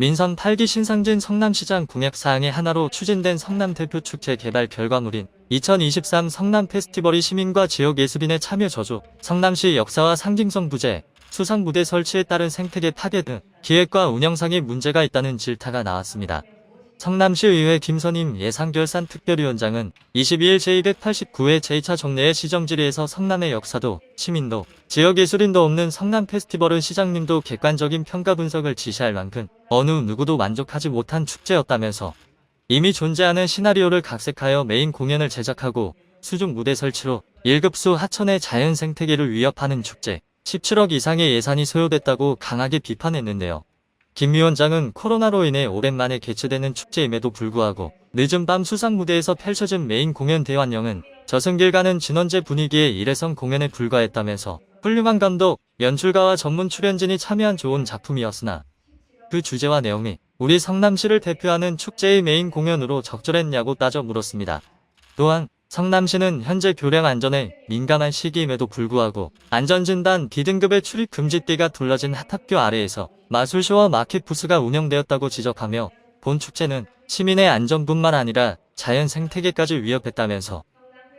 민선 8기 신상진 성남시장 공약사항의 하나로 추진된 성남대표축제 개발 결과물인 2023 성남 페스티벌이 시민과 지역 예술인의 참여 저조, 성남시 역사와 상징성 부재, 수상 무대 설치에 따른 생태계 파괴 등 기획과 운영상에 문제가 있다는 질타가 나왔습니다. 성남시의회 김선임 예산결산특별위원장은 22일 제289회 제2차 정례회 시정질의에서 성남의 역사도, 시민도, 지역예술인도 없는 성남 페스티벌은 시장님도 객관적인 평가 분석을 지시할 만큼 어느 누구도 만족하지 못한 축제였다면서 이미 존재하는 시나리오를 각색하여 메인 공연을 제작하고 수중 무대 설치로 1급수 하천의 자연 생태계를 위협하는 축제, 17억 이상의 예산이 소요됐다고 강하게 비판했는데요. 김 위원장은 코로나로 인해 오랜만에 개최되는 축제임에도 불구하고 늦은 밤 수상 무대에서 펼쳐진 메인 공연 대환영은 저승길 가는 진원제 분위기의 일회성 공연에 불과했다면서 훌륭한 감독, 연출가와 전문 출연진이 참여한 좋은 작품이었으나 그 주제와 내용이 우리 성남시를 대표하는 축제의 메인 공연으로 적절했냐고 따져 물었습니다. 또한 성남시는 현재 교량 안전에 민감한 시기임에도 불구하고 안전진단 B등급의 출입 금지띠가 둘러진 핫학교 아래에서 마술쇼와 마켓부스가 운영되었다고 지적하며 본 축제는 시민의 안전뿐만 아니라 자연 생태계까지 위협했다면서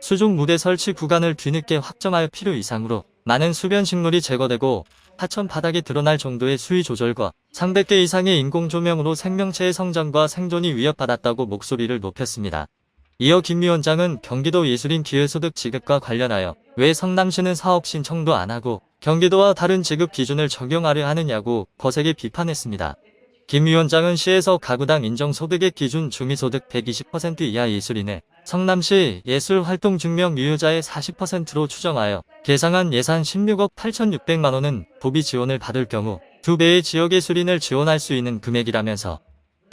수중 무대 설치 구간을 뒤늦게 확정할 필요 이상으로 많은 수변 식물이 제거되고 하천 바닥이 드러날 정도의 수위 조절과 300개 이상의 인공 조명으로 생명체의 성장과 생존이 위협받았다고 목소리를 높였습니다. 이어 김 위원장은 경기도 예술인 기회소득 지급과 관련하여 왜 성남시는 사업 신청도 안 하고 경기도와 다른 지급 기준을 적용하려 하느냐고 거세게 비판했습니다. 김 위원장은 시에서 가구당 인정소득의 기준 중위소득 120% 이하 예술인을 성남시 예술활동증명유효자의 40%로 추정하여 계상한 예산 16억 8,600만원은 도비 지원을 받을 경우 2배의 지역예술인을 지원할 수 있는 금액이라면서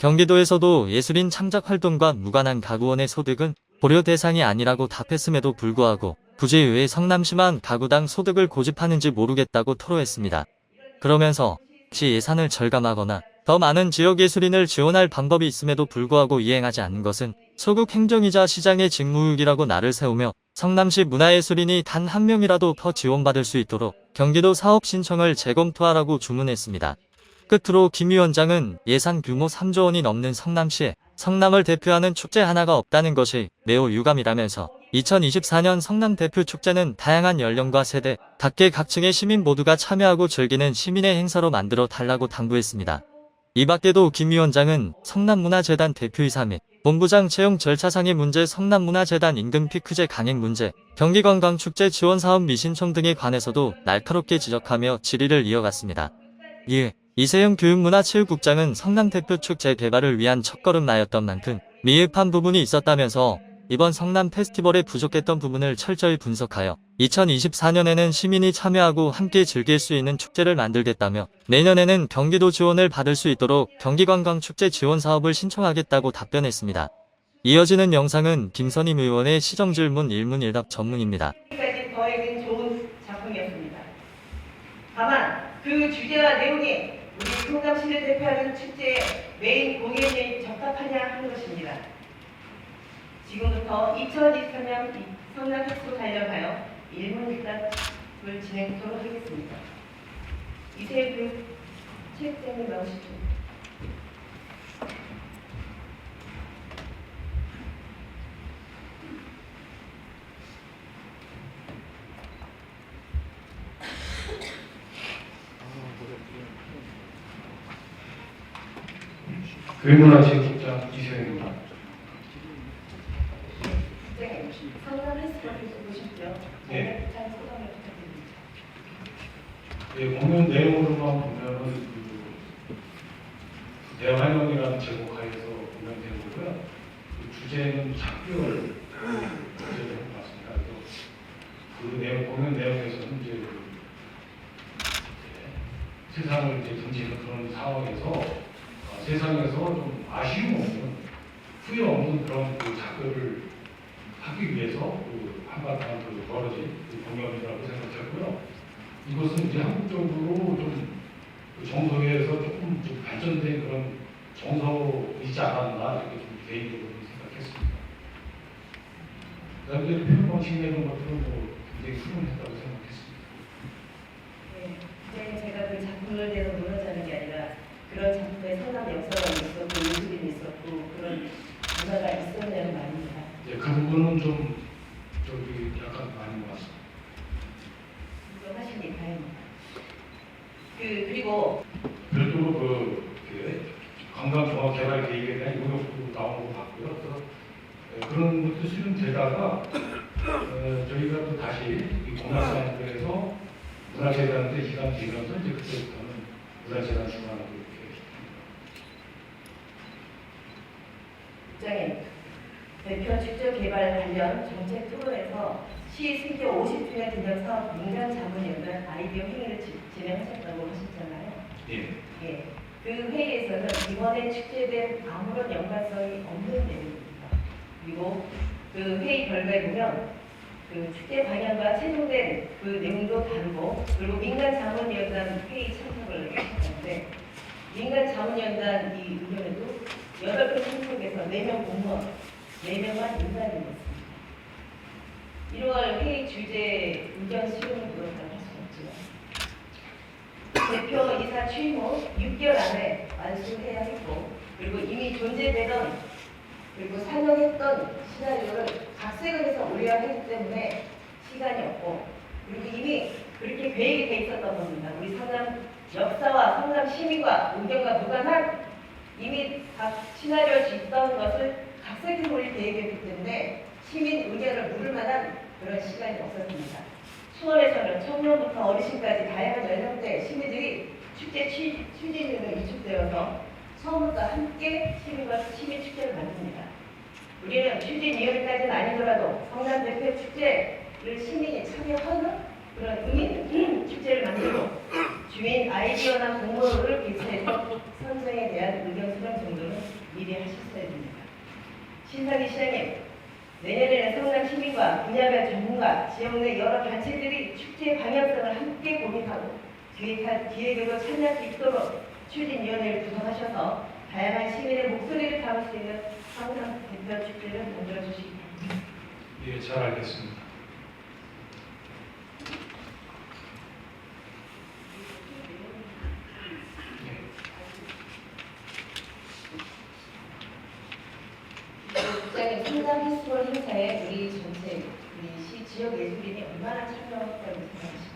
경기도에서도 예술인 창작활동과 무관한 가구원의 소득은 고려 대상이 아니라고 답했음에도 불구하고 굳이 왜 성남시만 가구당 소득을 고집하는지 모르겠다고 토로했습니다. 그러면서 시 예산을 절감하거나 더 많은 지역예술인을 지원할 방법이 있음에도 불구하고 이행하지 않는 것은 소극 행정이자 시장의 직무유기라고 날을 세우며 성남시 문화예술인이 단 한 명이라도 더 지원받을 수 있도록 경기도 사업 신청을 재검토하라고 주문했습니다. 끝으로 김 위원장은 예산 규모 3조 원이 넘는 성남시에 성남을 대표하는 축제 하나가 없다는 것이 매우 유감이라면서 2024년 성남 대표 축제는 다양한 연령과 세대, 각계각층의 시민 모두가 참여하고 즐기는 시민의 행사로 만들어 달라고 당부했습니다. 이 밖에도 김 위원장은 성남문화재단 대표이사 및 본부장 채용 절차상의 문제, 성남문화재단 임금 피크제 강행 문제, 경기관광축제 지원사업 미신청 등에 관해서도 날카롭게 지적하며 질의를 이어갔습니다. 이에 이세영 교육문화체육국장은 성남 대표축 재개발을 위한 첫걸음마였던 만큼 미흡한 부분이 있었다면서 이번 성남 페스티벌에 부족했던 부분을 철저히 분석하여 2024년에는 시민이 참여하고 함께 즐길 수 있는 축제를 만들겠다며 내년에는 경기도 지원을 받을 수 있도록 경기관광축제 지원 사업을 신청하겠다고 답변했습니다. 이어지는 영상은 김선임 의원의 시정질문 일문일답 전문입니다. 까지 더해진 좋은 작품이었습니다. 다만 그 주제와 내용이 우리 성남시를 대표하는 축제의 메인 공연에 적합하냐 하는 것입니다. 지금부터 2023년 성남 fes티벌 관련하여 일문일답을 진행하도록 하겠습니다. 이세근 체육장님 나오십시오. 교육문화체육국장 이세영입니다. 네, 성남 fes티벌을 보십시오. 네. 잘 소감을 부탁드립니다. 예, 공연 내용으로만 보면은 대환영이라는 제목하에서 공연된 거고요. 주제는 작별 주제를 해봤습니다. 그래서 그 내용, 공연 내용에서는 이제 세상을 이제 등지는 그런 상황에서 세상에서 좀 아쉬움 없는, 후회 없는 그런 그 작별을 하기 위해서 그 한바탕 그 벌어진 그 공연이라고 생각했고요. 이것은 이제 한국적으로 좀 정서에서 조금 좀 발전된 그런 정서이지 않았나 이렇게 좀 개인적으로 생각했습니다. 그다음에 표현 방식 내는 것들은 뭐 굉장히 훌륭했다고 생각했습니다. 네, 제가 그 작품을 대해서 논하자는 게 아니라 그런 작품의 성남 역사 개발 계획에 대한 용역도 나온 것 같고요. 그래서 그런 것도 수렴되다가 저희가 또 다시 이 공약사항들에서 문화재단한테 기간 되면서 이제 그때부터는 문화재단 주관하고 이렇게 국장님, 대표 축제 개발 관련 정책 토론에서 시 승교 50주년 기념 사업 민간 자문연구원 아이디어 회의를 진행하셨다고 하셨잖아요. 예. 예. 그 회의에서는 이번에 축제된 아무런 연관성이 없는 내용입니다. 그리고 그 회의 결과에 보면 그 축제 방향과 최종된 그 내용도 다르고, 그리고 민간 자문위원단 회의 참석을 하셨는데, 민간 자문위원단 이 의견에도 8명 참석해서 4명 공무원, 4명만 인사드렸습니다. 1월 회의 주제 의견 수용을 그렇다고 할 수는 없지만, 대표 이사 취임 후 6개월 안에 완수해야 했고, 그리고 이미 존재되던 그리고 상영했던 시나리오를 각색을 해서 올려야 했기 때문에 시간이 없고, 그리고 이미 그렇게 계획이 돼 있었던 겁니다. 우리 성남 역사와 성남 시민과 의견과 무관한 이미 각 시나리오에 있던 것을 각색해서 올릴 계획이었기 때문에 시민 의견을 물을 만한 그런 시간이 없었습니다. 수원에서는 청년부터 어르신까지 다양한 연령대 시민들이 축제 추진위원회에 위촉되어서 처음부터 함께 시민과 시민 축제를 만듭니다. 우리는 추진위원회까지는 아니더라도 성남 대표 축제를 시민이 참여하는 그런 의미 있는 축제를 만들고, 주민 아이디어나 공모를 개최해서 선정에 대한 의견 수렴 정도는 미리 하셨어야 됩니다. 신상희 시장님, 내년에는 성남 시민과 분야별 전문가, 지역 내 여러 단체들이 축제 방향성을 함께 고민하고 기획에도 참여할 수 있도록 추진위원회를 구성하셔서 다양한 시민의 목소리를 담을 수 있는 성남 대표 축제를 만들어 주시기 바랍니다. 예, 잘 알겠습니다. 국장님, 성남 페스티벌 행사에 우리 전체 우리 시 지역 예술인이 얼마나 참여했다고 생각하십니까?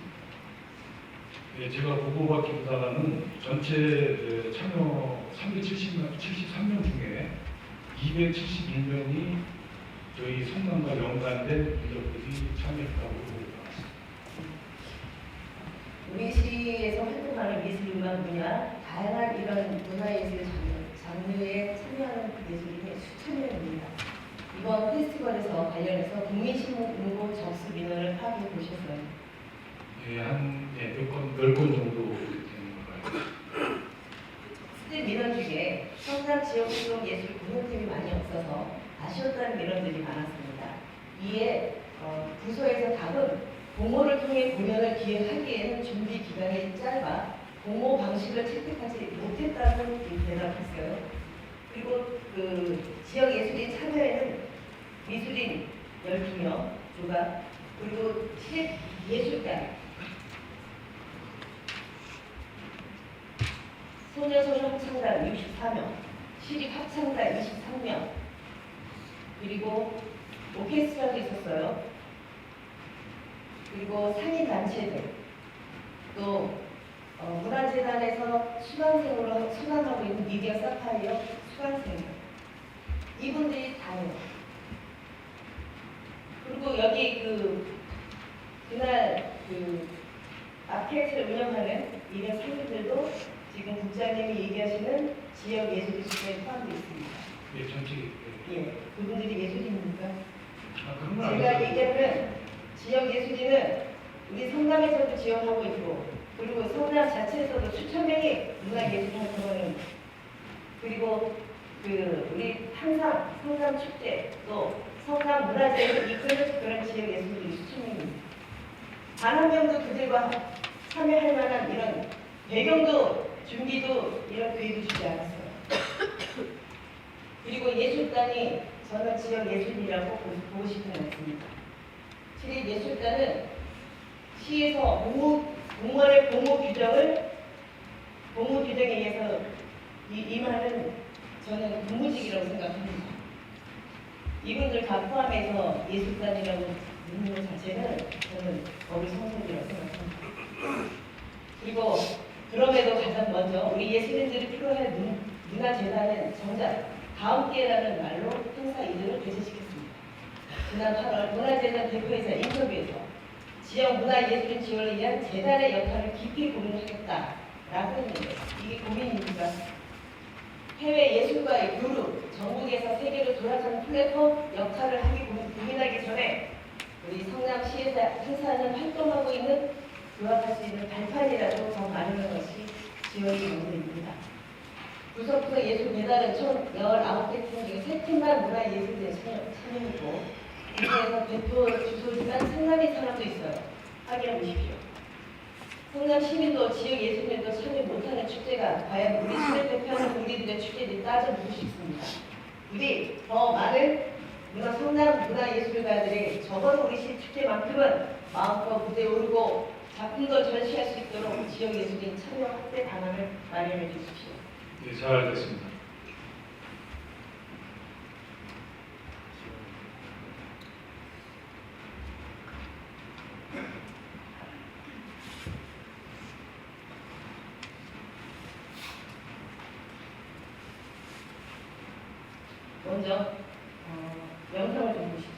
예, 제가 보고받기보다는 전체 참여 373명 중에 271명이 저희 성남과 연관된 인력들이 참여했다고 보고 있습니다. 우리 시에서 활동하는 미술음악 분야, 다양한 이런 문화예술 장르에 참여하는 예술인이 수천 명입니다. 이번 페스티벌에서 관련해서 국민신문고 접수 민원을 파악해 보셨어요? 예, 한 10건 정도 되는 걸까요? 수제 민원 중에 성남 지역 활동 예술 공연팀이 많이 없어서 아쉬웠다는 민원들이 많았습니다. 이에 부서에서 답은 공모를 통해 공연을 기획하기에는 준비 기간이 짧아 공모 방식을 채택하지 못했다는 대답했어요. 그리고 그 지역 예술인 참여에는 미술인 12명 조각, 그리고 예술가, 소녀소녀 합창단 64명, 시립합창단 23명, 그리고 오케스트라도 있었어요. 그리고 상인단체들, 또 문화재단에서 수강생으로 수강하고 있는 미디어 사파이어 수강생들, 이분들이 다요. 그리고 여기 그날 마켓을 운영하는 이런 상인들도 지금 국장님이 얘기하시는 지역 예술인 축제에 포함되어 있습니다. 예, 전체. 예, 그분들이 예술인입니까? 그런 건 제가 아니죠. 얘기하는 지역 예술인은 우리 성남에서도 지원하고 있고, 그리고 성남 자체에서도 수천 명이 문화예술 활동하는, 그리고 우리 항상 성남 축제 또 성남 문화제를 이끄는 그런 지역 예술인들이 수천 명입니다. 단 한 명도 그들과 참여할 만한 이런 배경도 준비도 이런 계획도 주지 않았어요. 그리고 예술단이 저는 지역 예술이라고 보고 싶은 않습니다. 시립 예술단은 시에서 공무원의 공모 규정에 의해서 임하는 저는 공무직이라고 생각합니다. 이분들 다 포함해서 예술단이라고 묻는 것 자체는 저는 어리석음이라고 생각합니다. 그리고 그럼에도 가장 먼저 우리 예술인들이 필요할 문화재단은 정작 다음 기회라는 말로 행사 이름을 배제시켰습니다. 지난 8월 문화재단 대표이사 인터뷰에서 지역 문화예술인 지원을 위한 재단의 역할을 깊이 고민하겠다라고 했는데 이게 고민입니까? 해외 예술가의 교류, 전국에서 세계로 돌아가는 플랫폼 역할을 하기 고민하기 전에 우리 성남시에서 행사는 활동하고 있는 교합할 수 있는 발판이라도 더 마련하는 것이 지원의 용도입니다. 구석구석 예술배달은 총 19개 팀 중에 3팀만 문화예술대에 참여했고 이 중에서 대표 주소지만 성남인 사람도 있어요. 확인해 보십시오. 성남 시민도 지역 예술인도 참여 못하는 축제가 과연 우리 시를 대표하는 우리들의 축제인지 따져보고 싶습니다. 우리 더 많은 성남 문화예술가들이 적어도 우리 시 축제만큼은 마음껏 무대에 오르고 작품도 전시할 수 있도록 지역 예술인 참여 확대 방안을 마련해 주십시오. 네, 잘 알겠습니다. 먼저 영상을 좀 보시죠.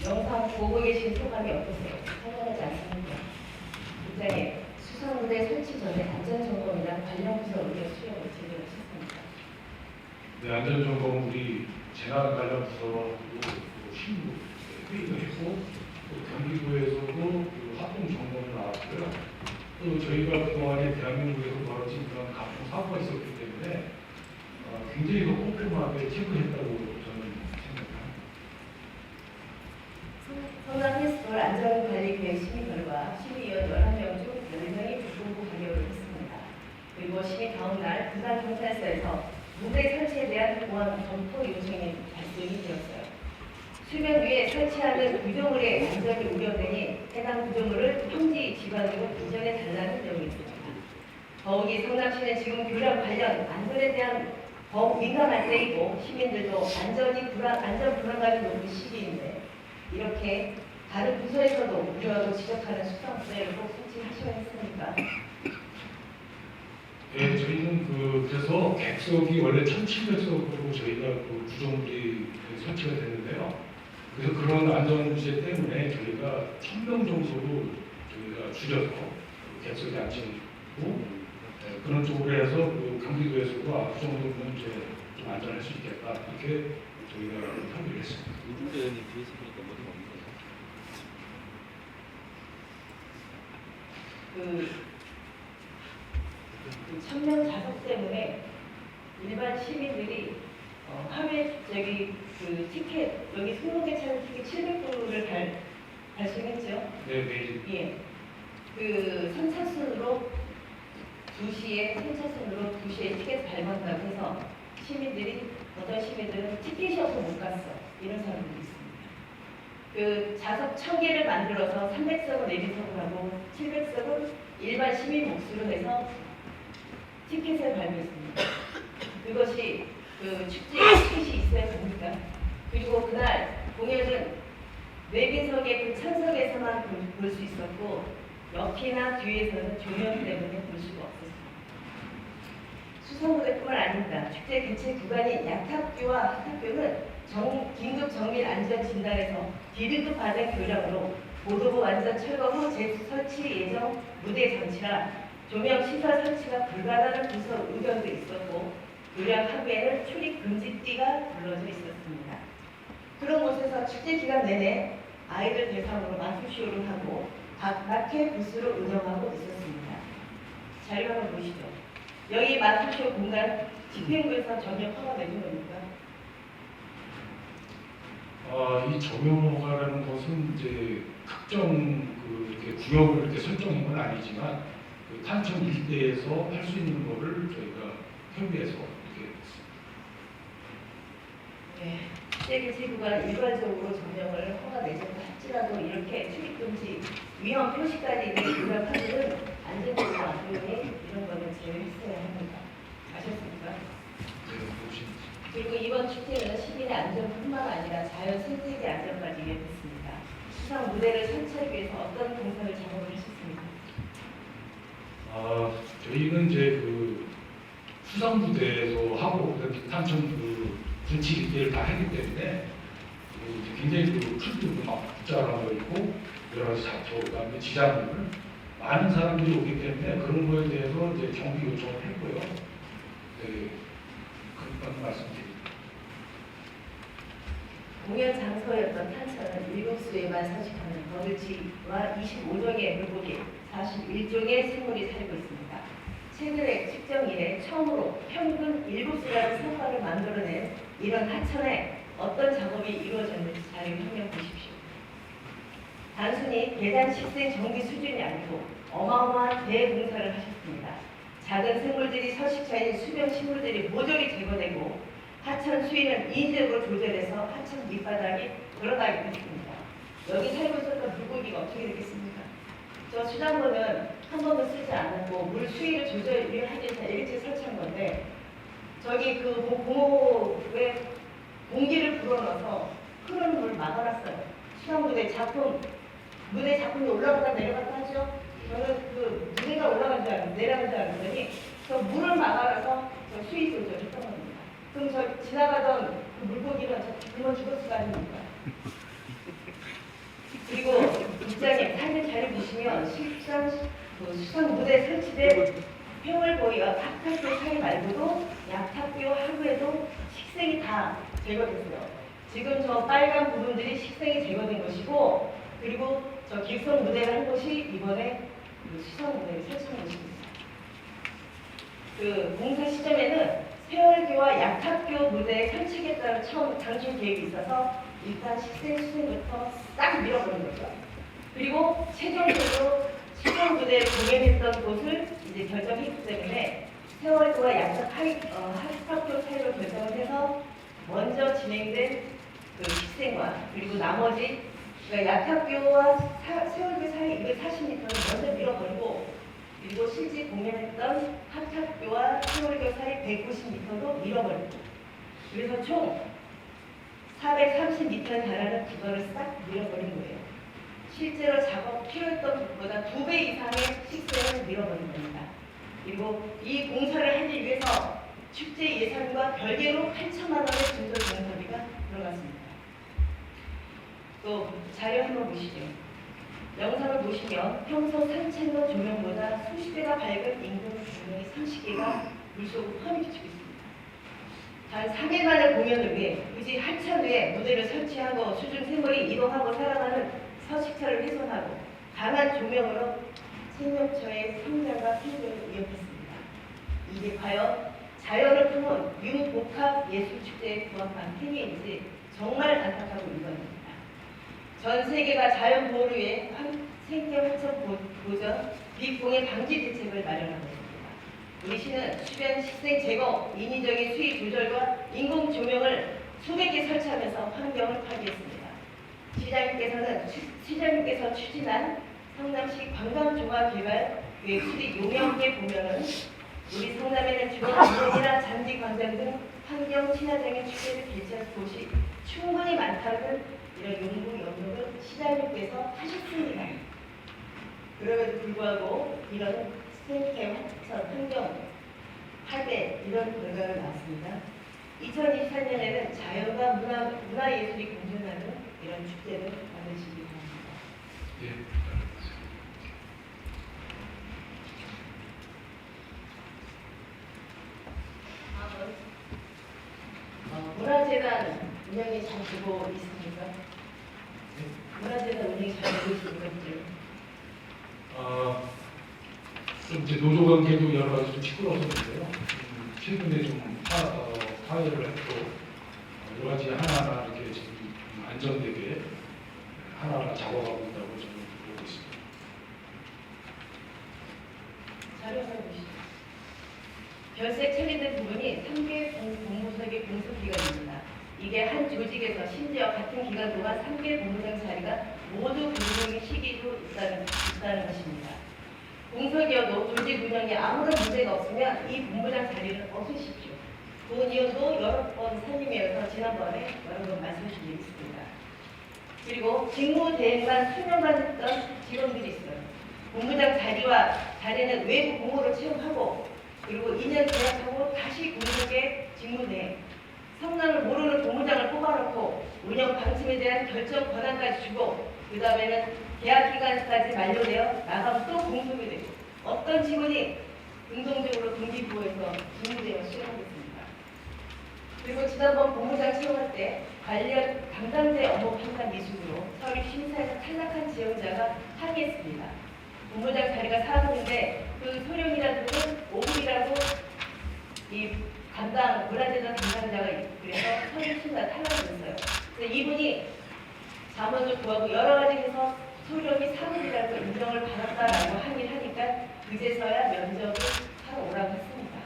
영상 보고 계신 소감이 어떠세요? 상관하지 않습니까? 굉장히 수상무대 설치 전에 안전점검이랑 관련 부서 의견 수렴을 제대로 하셨습니다. 네, 안전점검 우리 재난 관련 부서로 신고 회의도 했고 또 경기도에서도 그 합동 점검을 나왔고요. 또 저희가 그동안에 대한민국에서 벌어진 그런 가품 사고가 있었기 때문에 굉장히 더 꼼꼼하게 체크했다고 저는 생각합니다. 성남 페스티벌 안전관리계획 심의 결과 심의위원 11명 중 10명이 불공고 가결을 했습니다. 그리고 심의 다음 날 부산경찰서에서 무대 설치에 대한 보안 검토 요청이 발생이 되었어요. 수면 위에 설치하는 구조물의 안전이 우려되니 해당 구조물을 평지 지방으로 이전해 달라는 내용이 있습니다. 더욱이 성남시는 지금 교량 관련 안전에 대한 더욱 민감할 때이고 시민들도 안전 불안감이 높은 시기인데 이렇게 다른 부서에서도 우려하고 지적하는 수상부대를 꼭 설치하셔야 했습니까? 네, 저희는 그래서 객석이 원래 1,700석으로 저희가 그 구조물이 설치가 됐는데요. 그래서 그런 안전 문제 때문에 저희가 1,000명 정도로 저희가 줄여서 객석이 안치고 그런 쪽으로 해서 그 경기도에서도 그 정도면 이제 좀 안전할 수 있겠다 이렇게 저희가 협의를 했습니다. 이준재 의원님 뒤에서 보니까 뭐든 없는 거죠? 그 1,000명 좌석 때문에 일반 시민들이 하루에 그 티켓 여기 승무대 차는 티켓 700불을 발송했죠. 네, 매일. 예. 그 3차선으로 2시에 티켓 발간다고 해서 어떤 시민들은 티켓이 없어 못 갔어. 이런 사람들이 있습니다. 그 좌석 1000개를 만들어서 300석을 내비석을 하고 700석은 일반 시민 몫으로 해서 티켓을 발매했습니다. 그것이 그 축제에 티켓이 있어야 됩니까? 그리고 그날 공연은 내비석의 그 찬석에서만 볼 수 있었고 옆이나 뒤에서는 조명 때문에 볼 수가 없었습니다. 수성무대뿐만 아닙니다. 축제 개최 구간인 약학교와 학학교는 긴급 정밀 안전 진단에서 D등급 받은 교량으로 보도부 완전 철거 후 재설치 예정 무대 장치라 조명 시설 설치가 불가능한 부서 의견도 있었고 교량 학교에는 출입 금지띠가 불러져 있었습니다. 그런 곳에서 축제 기간 내내 아이들 대상으로 마술쇼를 하고 각 마켓 부스로 운영하고 있었습니다. 자료 한번 보시죠. 여기 마술쇼 공간 집행부에서 전혀 허가 내준 겁니까? 이 적용 허가라는 것은 이제 특정 이렇게 구역을 이렇게 설정한 건 아니지만 그 탄천 일대에서 할 수 있는 거를 저희가 협의해서 이렇게 했습니다. 네. 세계 지구가 일괄적으로 점령을 허가 내준다 할지라도 이렇게 출입금지 위험 표시까지 있는 교량카드는 안전적으로 앞으로는 이런 거는 제외했어야 합니다. 아셨습니까? 네, 보시죠. 그리고 이번 축제는 시민의 안전뿐만 아니라 자연 생태계 안전까지 위협했습니다. 수상 무대를 설치하기 위해서 어떤 공사를 작업을 하셨습니까? 저희는 이제 그 수상부대에서 하고 그다음에 북한청 그 군치 일대를 다 했기 때문에 그 이제 굉장히 그 풀도 막 붙자라는 거 있고 여러 가지 잡초 그다음에 지장물 많은 사람들이 오기 때문에 그런 거에 대해서 이제 경비 요청을 했고요. 네, 그런 말씀드립니다. 공연 장소였던 탄천은 7수에만 서식하는 거들치와 25종의 물고기, 41종의 생물이 살고 있습니다. 최근에 측정 이래 처음으로 평균 7수라는 성과를 만들어낸 이런 하천에 어떤 작업이 이루어졌는지 자료 한번 보십시오. 단순히 계단 식생 정비 수준이 아니고 어마어마한 대공사를 하셨습니다. 작은 생물들이 서식처인 수변 식물들이 모조리 제거되고 하천 수위는 인위적으로 조절해서 하천 밑바닥이 돌아가게 됐습니다. 여기 살고 있었던 물고기가 어떻게 됐겠습니까? 저 수장고는 한 번도 쓰지 않았고 물 수위를 조절하기 위해서 일찍 설치한 건데 저기 그 고모에 공기를 불어넣어서 흐르는 물을 막아놨어요. 수장고의 작품, 무대 작품이 올라갔다 내려갔다 하죠. 저는 그 무대가 올라간 줄 알고 내려간 줄 알았더니 저 물을 막아놔서 저 수위 조절을 했던 겁니다. 그럼 저 지나가던 그 물고기는 저 굶어 죽었을 거 아닙니까? 그리고 국장님 사진 잘 보시면 수상 무대 설치된 폐월보이와 탁탁교 사이 말고도 약탁교 하부에도 식생이 다 제거됐어요. 지금 저 빨간 부분들이 식생이 제거된 것이고 그리고 저 길성 무대를 한 곳이 이번에 그 수상 무대를 설치한 곳입니다. 그 공사 시점에는 세월교와 약학교 무대에 설치겠다는 처음 장중 계획이 있어서 일단 식생 수생부터 싹 밀어버린 거죠. 그리고 최종적으로 수상 무대에 공연했던 곳을 이제 결정했기 때문에 세월교와 약학교 사이로 결정을 해서 먼저 진행된 그 식생과 그리고 나머지 그러니까 약학교와 세월교 사이 240m를 먼저 밀어버리고 그리고 실제 공연했던 학학교와 세월교 사이 190m도 밀어버리고 그래서 총 430m에 달하는 구간을 싹 밀어버린 거예요. 실제로 작업 필요했던 것보다 2배 이상의 식생을 밀어버린 겁니다. 그리고 이 공사를 하기 위해서 축제 예산과 별개로 8천만 원의 증설 공사비가 들어갔습니다. 또 자료 한번 보시죠. 영상을 보시면 평소 산책로 조명보다 수십 배가 밝은 인공 조명이 30개가 물속으로 포함이 되고 있습니다. 단 3일 만의 공연을 위해 굳이 하천 위에 무대를 설치하고 수중 생물이 이동하고 살아가는 서식처를 훼손하고 강한 조명으로 생명체의 성장과 생존을 위협했습니다. 이게 과연 자연을 품은 유복합 예술축제에 부합한 행위인지 정말 안타까고 일관됩니다. 전 세계가 자연 보호를 위해 생태 환경 보전, 비공해 방지 대책을 마련하고 있습니다. 우리 시는 주변 식생 제거, 인위적인 수위 조절과 인공 조명을 수백 개 설치하면서 환경을 파괴했습니다. 시장님께서 추진한 성남시 관광종합개발 수리 용역에 보면은 우리 성남에는 중앙공원이나 잔디광장 등 환경 친화적인 축제를 개최할 곳이 충분히 많다는 이런 연구 연구를 시장님께서 하셨습니다. 그럼에도 불구하고 이런 생태 환경 파괴 이런 결과가 나왔습니다. 2024년에는 자연과 문화예술이 공존하는 이런 축제를 만드시기 바랍니다. 예. 문화재단 운영이 잘 되고 있습니까? 문화재단 운영이 잘 되고 있습니까? 좀 이제 노조 관계도 여러 가지 좀 시끄러웠는데요. 최근에 좀 화해를 했고 여러 가지 하나하나 이렇게 지금 안정되게 하나하나 작업하고 있다고 저는 보고 있습니다. 자료 한번 보시죠. 별색 처리된 부분이 3개 공무석의 공석기간입니다. 이게 한 조직에서 심지어 같은 기간 동안 3개 본부장 자리가 모두 공석의 시기도 있다는 것입니다. 공석이어도 조직 운영에 아무런 문제가 없으면 이 본부장 자리를 없애십시오. 그 이유도 여러 번 선임위에서 지난번에 여러 번 말씀드린 적이 있습니다. 그리고 직무 대행만 수명만 했던 직원들이 있어요. 본부장 자리는 외부 공모로 채용하고 그리고 2년 계약하고 다시 공직에 직무대 성남을 모르는 본부장을 뽑아놓고 운영 방침에 대한 결정 권한까지 주고 그 다음에는 계약 기간까지 만료되어 나가면 또 공석이 되고 어떤 직원이 능동적으로 동기부여해서 직무대행을 수행하겠습니까? 그리고 지난번 본부장 채용할 때 관련 담당자의 업무 판단 미숙으로 서류 심사에서 탈락한 지원자가 항의했습니다. 본부장 자리가 4분인데 그 소령이라든지 5분이라고 이 담당 문화재단 담당자가 그래서 서류 심사 탈락을 했어요. 그래서 이분이 자문을 구하고 여러 가지 해서 소령이 4분이라고 인정을 받았다라고 항의를 하니까 그제서야 면접을 하러 오라고 했습니다.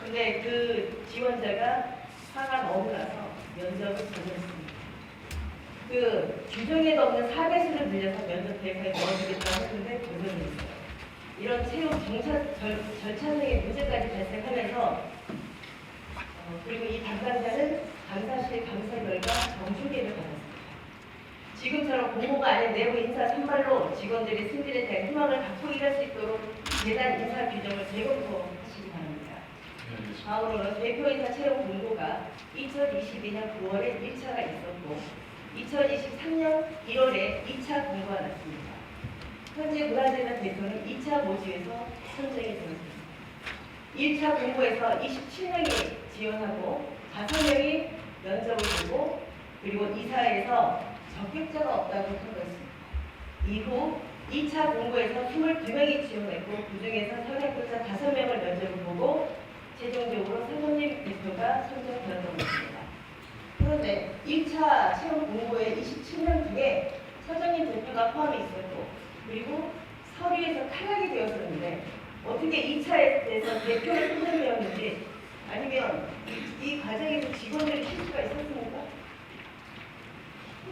근데 그 지원자가 화가 너무 나서 면접을 거절했습니다. 그 규정에 없는 4배수를 늘려서 면접 대회에 넣어주겠다고 했는데 거절했어요. 이런 채용 절차상의 문제까지 발생하면서 그리고 이 담당자는 감사실 감사 결과 정중계를 받았습니다. 지금처럼 공모가 아닌 내부 인사 선발로 직원들이 승진에 대한 희망을 갖고 일할 수 있도록 재단 인사 규정을 재검토하시기 바랍니다. 다음으로는 대표인사 채용 공고가 2022년 9월에 1차가 있었고 2023년 1월에 2차 공고가 났습니다. 현재 문화재단 대표는 2차 모집에서 선정이 되었습니다. 1차 공고에서 27명이 지원하고 5명이 면접을 보고 그리고 이사에서 적격자가 없다고 선거했습니다. 이후 2차 공고에서 22명이 지원했고 그중에서 선행급자 5명을 면접을 보고 최종적으로 서정림 대표가 선정되었다고 했습니다. 그런데 1차 채용 공고에 27명 중에 서정림 대표가 포함이 있었고 그리고 서류에서 탈락이 되었었는데 어떻게 2차에서 대표가 선정되었는지 아니면 이 과정에서 직원들의 실수가 있었습니까?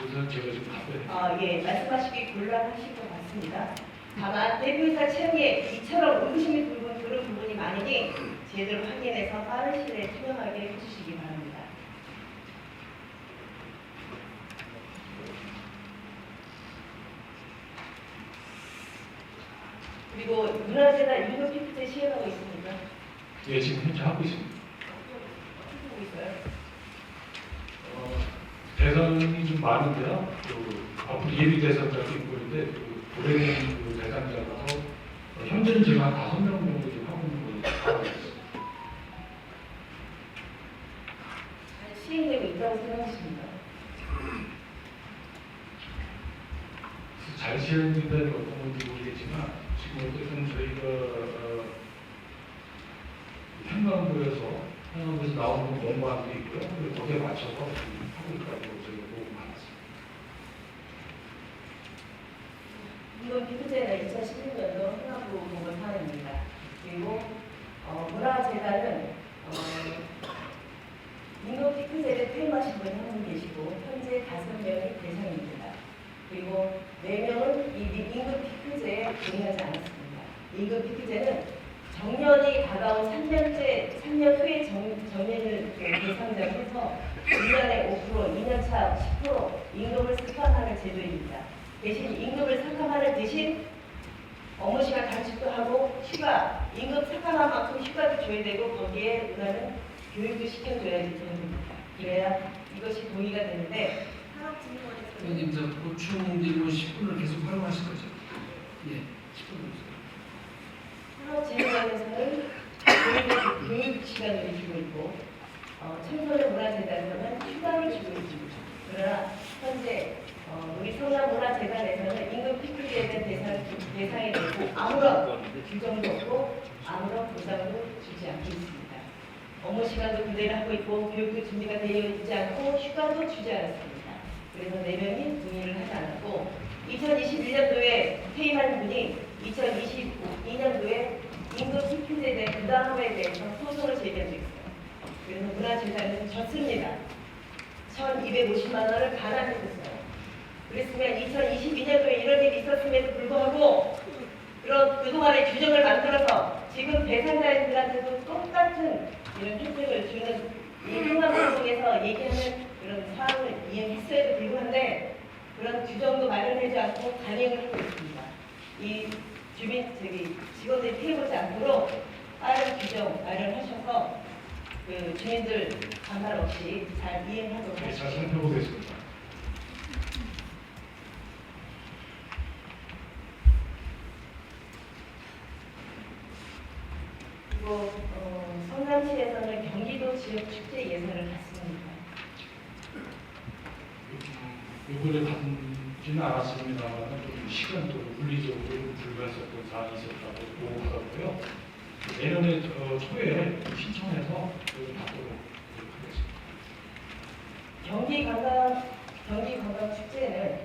우선 제가 좀 답변해. 예, 말씀하시기 곤란하실 것 같습니다. 다만 대표이사 채용에 이처럼 의구심이 드는 부분이 많으니 제대로 확인해서 빠른 시일에 투명하게 해주시기 바랍니다. 그리고 문화재단 유료 PPT 시행하고 있습니까? 예, 지금 현재 하고 있습니다. 어떻게 보고 있어요? 대상이 좀 많은데요. 앞으로 예비 대상자도 있고 있는데 올해는 그 대상자라서 현재는 지금 한 5명 정도 지금 하고 있는 걸로 알고 있습니다. 잘 시행되고 있다고 생각하십니까? 잘 시행된다는 어떤 건지 모르겠지만 지금 어쨌든 저희가 행안부에서 나오는 원고안도 있고요. 그리고 거기에 맞춰서 하고 있다고 저희가 보고 많았습니다. 이건 피부제는 2016년도 행안부 공고 사항입니다. 그리고 문화재단은 임금 피크제를 퇴임하신 분이 한 분 계시고 현재 5명이 대상입니다. 그리고 4명은 이 임금 피크제에 동의하지 않았습니다. 임금 피크제는 정년이 다가온 3년 후에 정년을 대상자로 해서 1년에 5%, 2년차 10% 임금을 삭감하는 제도입니다. 대신 임금을 삭감하는 대신 업무 시간 단축도 하고 휴가, 임금 삭감한 만큼 휴가도 줘야 되고 거기에 문화는 교육도 시켜줘야지 되는 겁니다. 그래야 이것이 동의가 되는데 의원님, 저 보충 질문 10분을 계속 활용하실 거죠? 예, 10분. 산업진흥원에서는 교육 시간을 주고 있고 청소년 문화재단에서는 휴가를 주고 있습니다. 그러나 현재 우리 성남문화재단에서는 임금 피크제에 대한 대상이 되고 아무런 규정도 없고 아무런 보장도 주지 않고 있습니다. 업무 시간도 그대로 하고 있고 교육도 준비가 되어 있지 않고 휴가도 주지 않았습니다. 그래서 4명이 동의를 하지 않았고 2021년도에 퇴임한 분이 2022년도에 임금 피크제에 대한 부담에 대해서 소송을 제기한 적이 있어요. 그래서 문화재단은 졌습니다. 1,250만 원을 반환해줬어요. 그랬으면 2022년도에 이런 일이 있었음에도 불구하고 그런 그동안의 규정을 만들어서 지금 대상자들한테도 똑같은 이런 혜택을 주는 이 행안방송에서 얘기하는 그런 사항을 이행했어야도 불구한데 그런 규정도 마련하지 않고 단행을 하고 있습니다. 이 직원들이 피해보지 않도록 빠른 규정 마련하셔서 그 주민들 반발 없이 잘 이행하도록 네, 잘 하십시오. 살펴보겠습니다. 그리고 성남시에서는 경기도 지역 축제 예산을 받습니다. 요번에 받지는 않았습니다만 좀 시간도 물리적으로 불가했었던 사항이 있었다고 보고하고요. 내년에 초에 신청해서 받도록 하겠습니다. 경기관광 축제는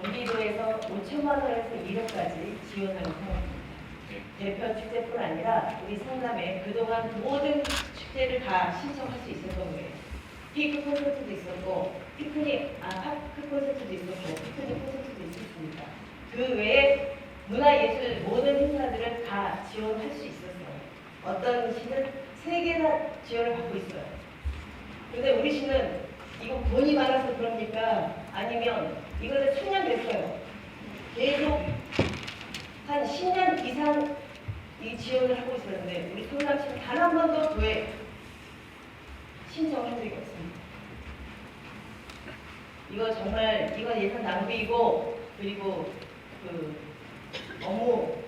경기도에서 5천만 원에서 1억까지 지원하는 상황입니다. 대표 축제뿐 아니라 우리 성남에 그동안 모든 축제를 다 신청할 수 있었던 거예요. 피크 콘서트도 있었고, 파크 콘서트도 있었고, 피크닉 콘서트도 있었습니다. 그 외에 문화예술 모든 행사들을 다 지원할 수 있었어요. 어떤 시는 3개나 지원을 받고 있어요. 근데 우리 시는 이거 돈이 많아서 그럽니까? 아니면 이거는 수년 됐어요. 계속 한 10년 이상 이 지원을 하고 있었는데 우리 성남시는 단 한 번도 왜 신청한 적이 없습니다. 이거 정말 이건 예산 낭비이고 그리고 그 업무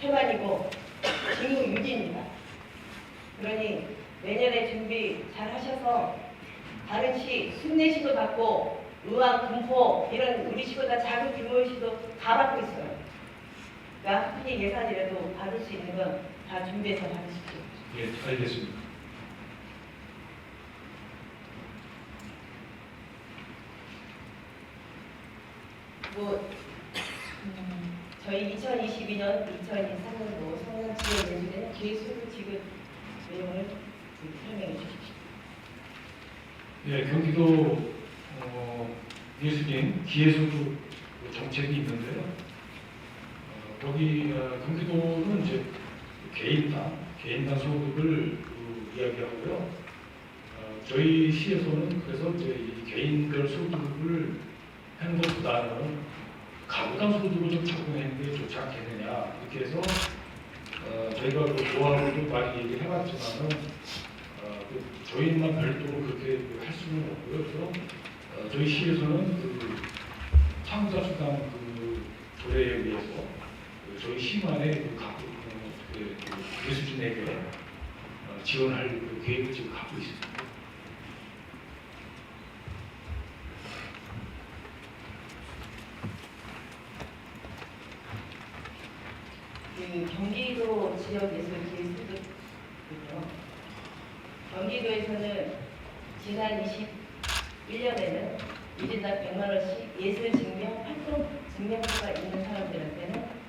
태만이고 직무 유지입니다. 그러니 내년에 준비 잘 하셔서 다른 시 순례시도 받고 의왕, 군포 이런 우리 시보다 작은 규모의 시도 다 받고 있어요. 그러니까 학비 예산이라도 받을 수 있는 건 다 준비해서 받으십시오. 예, 알겠습니다. 저희 2022년, 2023년도 성남시에 내주는 기획소득 지급 내용을 설명해 주십시오. 예, 경기도 예술인 기회소득 정책이 있는데요. 거기 경기도는 이제 개인당 소득을 이야기하고요. 저희 시에서는 그래서 이제 이 개인별 소득을 하는 것보다는 가구당 소득을 좀 적용하는 게 좋지 않겠느냐 이렇게 해서 저희가 그 조합으로도 많이 얘기를 해봤지만은 저희만 별도로 그렇게 할 수는 없고요. 그래서 저희 시에서는 그 창자 수당 그 조례에 의해서 저희 시만의 그 가구 예술인에게 지원할 그 계획을 지금 갖고 있습니다. 그 경기도 지역 예술 기획소득은요. 경기도에서는 지난 21년에는 1인당 100만 원씩 예술 증명 활동 증명서가 있는 사람들한테는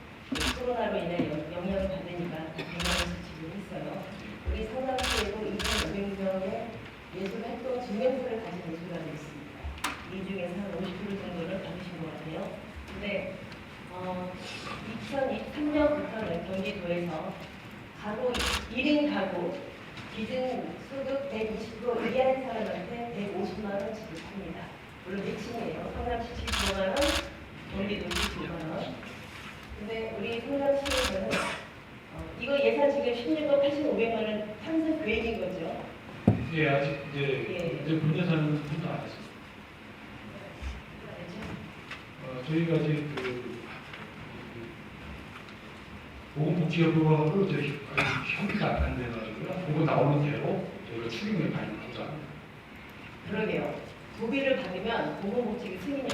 코로나로 인해 영향을 받으니까 100만 원씩 지급했어요. 우리 성남시에도 2,500명의 예술 활동 증명서를 가진 예술가들이 있습니다. 이 중에서 한 50% 정도를 받으신 것 같아요. 근데 2023년부터는 경기도에서 가구 1인 가구 기준 소득 120% 이하인 사람한테 150만 원 지급합니다. 물론 핵심이에요. 성남시 75만 원, 경기도 15만 원. 근데 우리 성남시에서는 이거 예산 지금 16억 8,500만 원 탕성 계획인 거죠. 예, 아직 이제 본 예산은 분도 안 했습니다. 저희가 이제 보건복지여부하고 이제 협의가 안 돼가지고요. 그거 나오는 대로 저희가 추경에 발표하자. 그러게요. 도비를 받으면 보건복지가 승인이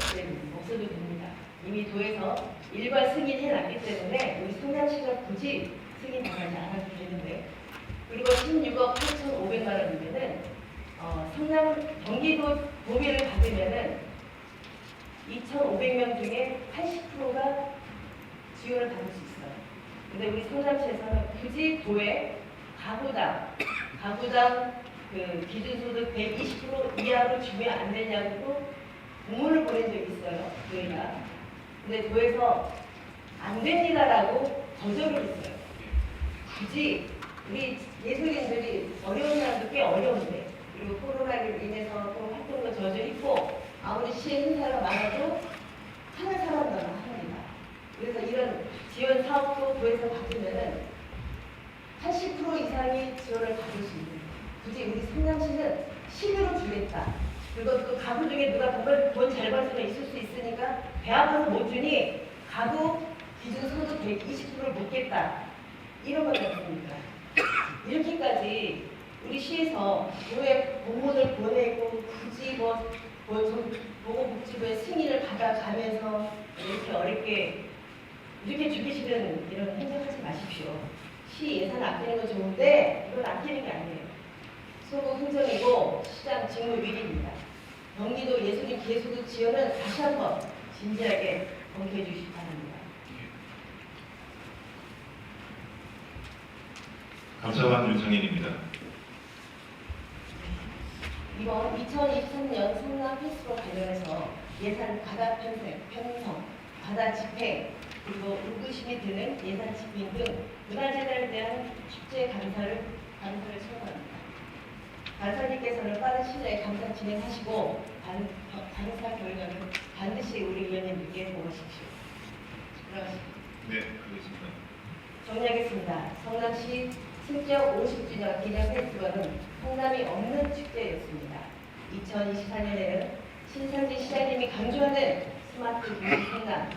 없어도 됩니다. 이미 도에서 일괄 승인해놨기 때문에 우리 성남시가 굳이 승인 당하지 않아도 되는데 그리고 16억 8,500만 원이면은 경기도 도비를 받으면은 2,500명 중에 80%가 지원을 받을 수 있어요. 근데 우리 성남시에서는 굳이 도에 가구당 그 기준소득 120% 이하로 주면 안 되냐고 공문을 보낸 적이 있어요. 도에가. 근데 도에서 안 됩니다라고 거절을 했어요. 굳이 우리 예술인들이 어려운 사람도 꽤 어려운데 그리고 코로나로 인해서 또 활동도 저조했고 아무리 시의 행사가 많아도 하는 사람들은 합니다. 그래서 이런 지원 사업도 도에서 받으면은 80% 이상의 지원을 받을 수 있는. 굳이 우리 성남시는 신유로 주겠다. 그리고 또 가구 중에 누가 돈 잘 받으면 있을 수 있으니까 배 아파서 못 주니 가구 기준 소득 120%를 묻겠다. 이런 건 어떻습니까? 이렇게까지 우리 시에서 도에 공문을 보내고 굳이 보건복지부의 승인을 받아가면서 이렇게 어렵게 이렇게 죽이시는 이런 행동하지 마십시오. 시 예산 아끼는 건 좋은데 이건 아끼는 게 아니에요. 소국 행정이고 시장 직무 위기입니다. 경기도 예술인 기회소득 지원은 다시 한번 진지하게 검토해 주시기 바랍니다. 감사관 윤창인입니다. 이번 2023년 성남 페스티벌 관련해서 예산 가다 편성, 가다 집행, 그리고 의구심이 드는 예산 집행 등 문화재단에 대한 축제 감사를 청구합니다. 간사님께서는 빠른 시일 내에 감사 진행하시고 감사 결과를 반드시 우리 의원님들께 보고하십시오. 들어가십시오. 네, 알겠습니다. 정리하겠습니다. 성남시 승적 50주년 기념 페스티벌은 성남이 없는 축제였습니다. 2024년에는 신상진 시장님이 강조하는 스마트 도시 성남,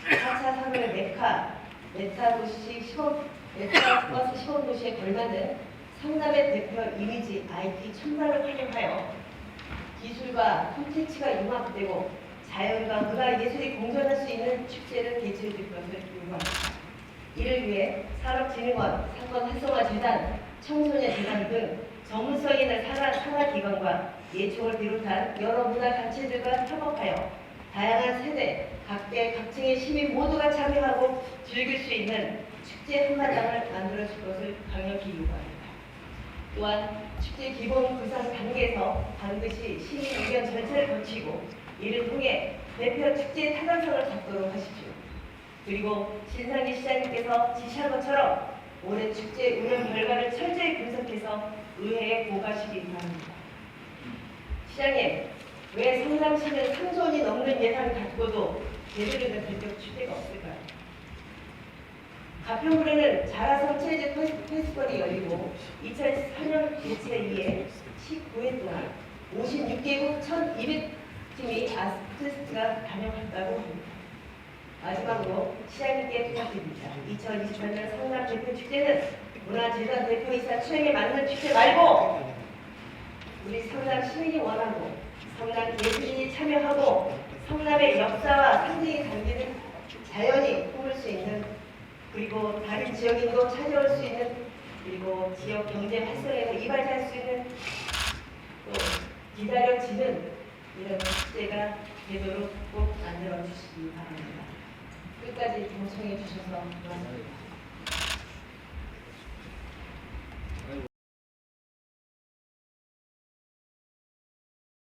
4차 산업의 메타버스 시범도시에 걸맞는 성남의 대표 이미지 IT 첨단을 활용하여 기술과 콘텐츠가 융합되고 자연과 문화 예술이 공존할 수 있는 축제를 개최해 줄 것을 요구합니다. 이를 위해 산업진흥원, 사건활성화재단, 청소년재단 등 전문성 있는 산하기관과 예총을 비롯한 여러 문화단체들과 협업하여 다양한 세대, 각계각층의 시민 모두가 참여하고 즐길 수 있는 축제 한마당을 만들어줄 것을 강력히 요구합니다. 또한 축제 기본 구상 단계에서 반드시 시민 의견 절차를 거치고 이를 통해 대표 축제 타당성을 잡도록 하십시오. 그리고 신상기 시장님께서 지시한 것처럼 올해 축제 운영 결과를 철저히 분석해서 의회에 보고하시기 바랍니다. 시장님, 왜 성남시는 3조 원이 넘는 예산을 갖고도 제대로 된 대표 축제가 없을까요? 가평구에는 자라성 체제 페스티벌이 열리고 2004년 개최 이에 19회 동안 56개국 1,200팀이 아티스트가 단역했다고 합니다. 마지막으로 시장님께 부탁드립니다. 2024년 성남 대표축제는 문화재단 대표이사 추행에 맞는 축제 말고 우리 성남 시민이 원하고 성남 예술인이 참여하고 성남의 역사와 상징이 담기는 자연이 품을 수 있는 그리고 다른 지역인도 찾아올 수 있는 그리고 지역 경제 활성화에서 이바지할 수 있는 또 기다려지는 이런 축제가 되도록 꼭 만들어 주시기 바랍니다. 끝까지 경청해 주셔서 고맙습니다.